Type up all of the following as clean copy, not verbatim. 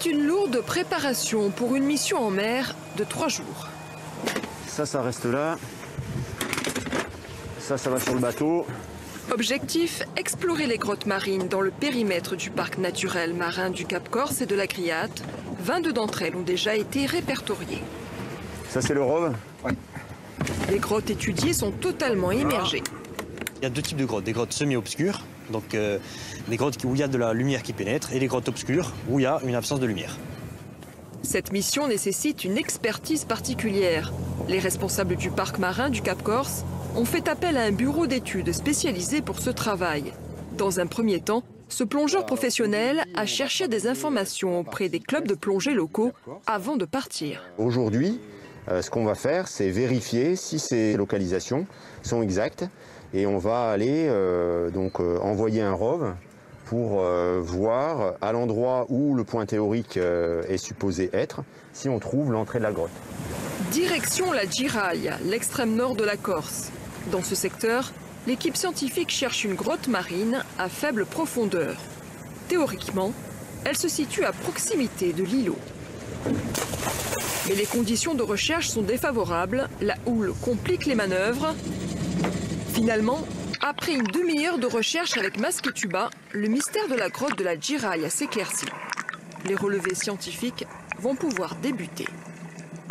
C'est une lourde préparation pour une mission en mer de 3 jours. Ça reste là. Ça va sur le bateau. Objectif, explorer les grottes marines dans le périmètre du parc naturel marin du Cap Corse et de la Griate. 22 d'entre elles ont déjà été répertoriées. Ça, c'est le rove. Ouais. Les grottes étudiées sont totalement immergées. Il y a 2 types de grottes, des grottes semi-obscures, donc des grottes où il y a de la lumière qui pénètre, et des grottes obscures où il y a une absence de lumière. Cette mission nécessite une expertise particulière. Les responsables du parc marin du Cap Corse ont fait appel à un bureau d'études spécialisé pour ce travail. Dans un premier temps, ce plongeur professionnel a cherché des informations auprès des clubs de plongée locaux avant de partir. Aujourd'hui, ce qu'on va faire, c'est vérifier si ces localisations sont exactes. Et on va aller envoyer un rove pour voir à l'endroit où le point théorique est supposé être, si on trouve l'entrée de la grotte. Direction la Giraille, l'extrême nord de la Corse. Dans ce secteur, l'équipe scientifique cherche une grotte marine à faible profondeur. Théoriquement, elle se situe à proximité de l'îlot. Mais les conditions de recherche sont défavorables, la houle complique les manœuvres. Finalement, après une demi-heure de recherche avec masque et tuba, le mystère de la grotte de la Giraille s'éclaircit. Les relevés scientifiques vont pouvoir débuter.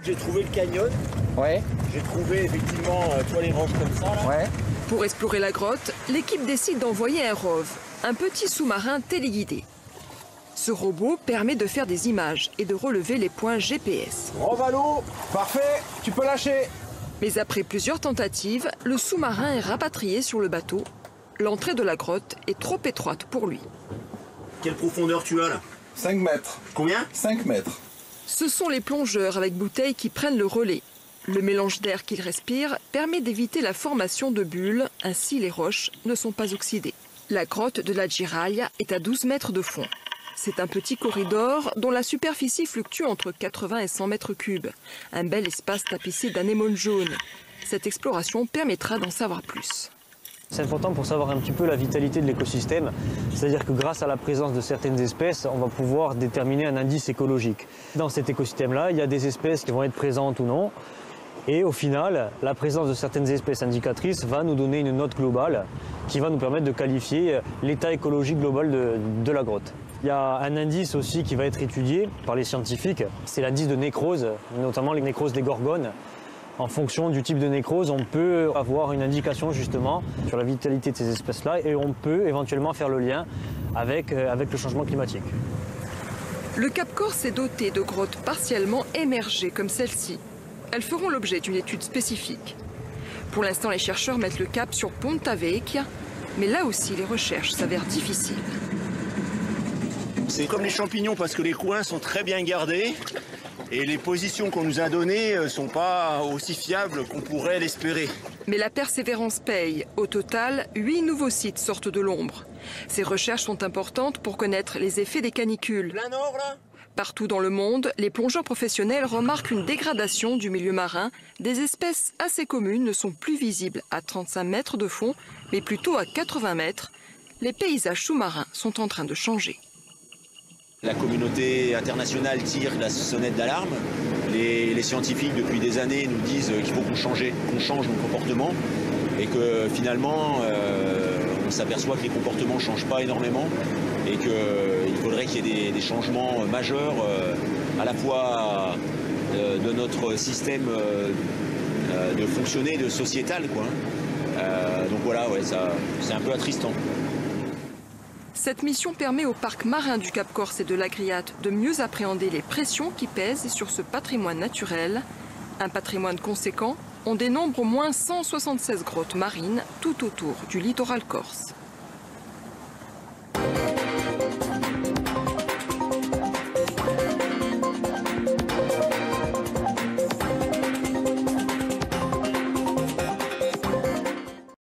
J'ai trouvé le canyon. Ouais. J'ai trouvé effectivement les roches comme ça. Là. Ouais. Pour explorer la grotte, l'équipe décide d'envoyer un rove, un petit sous-marin téléguidé. Ce robot permet de faire des images et de relever les points GPS. Rove à l'eau. Parfait, tu peux lâcher. Mais après plusieurs tentatives, le sous-marin est rapatrié sur le bateau. L'entrée de la grotte est trop étroite pour lui. Quelle profondeur tu as là? 5 mètres. Combien? 5 mètres. Ce sont les plongeurs avec bouteilles qui prennent le relais. Le mélange d'air qu'ils respirent permet d'éviter la formation de bulles, ainsi les roches ne sont pas oxydées. La grotte de la Giraille est à 12 mètres de fond. C'est un petit corridor dont la superficie fluctue entre 80 et 100 mètres cubes. Un bel espace tapissé d'anémones jaunes. Cette exploration permettra d'en savoir plus. C'est important pour savoir un petit peu la vitalité de l'écosystème, c'est-à-dire que grâce à la présence de certaines espèces, on va pouvoir déterminer un indice écologique. Dans cet écosystème-là, il y a des espèces qui vont être présentes ou non, et au final, la présence de certaines espèces indicatrices va nous donner une note globale qui va nous permettre de qualifier l'état écologique global de la grotte. Il y a un indice aussi qui va être étudié par les scientifiques, c'est l'indice de nécrose, notamment les nécroses des gorgones. En fonction du type de nécrose, on peut avoir une indication justement sur la vitalité de ces espèces-là et on peut éventuellement faire le lien avec le changement climatique. Le Cap Corse est doté de grottes partiellement émergées comme celle-ci. Elles feront l'objet d'une étude spécifique. Pour l'instant, les chercheurs mettent le cap sur Ponta Vecchia, mais là aussi les recherches s'avèrent difficiles. C'est comme les champignons parce que les coins sont très bien gardés. Et les positions qu'on nous a données ne sont pas aussi fiables qu'on pourrait l'espérer. Mais la persévérance paye. Au total, 8 nouveaux sites sortent de l'ombre. Ces recherches sont importantes pour connaître les effets des canicules. Plein nord, là ? Partout dans le monde, les plongeurs professionnels remarquent une dégradation du milieu marin. Des espèces assez communes ne sont plus visibles à 35 mètres de fond, mais plutôt à 80 mètres. Les paysages sous-marins sont en train de changer. La communauté internationale tire la sonnette d'alarme. Les scientifiques, depuis des années, nous disent qu'il faut qu'on change nos comportements et que finalement, on s'aperçoit que les comportements ne changent pas énormément et qu'il faudrait qu'il y ait des changements majeurs à la fois de notre système de fonctionner, de sociétal, quoi. Donc voilà, ouais, c'est un peu attristant. Cette mission permet au parc marin du Cap Corse et de la Griate de mieux appréhender les pressions qui pèsent sur ce patrimoine naturel. Un patrimoine conséquent, on dénombre au moins 176 grottes marines tout autour du littoral corse.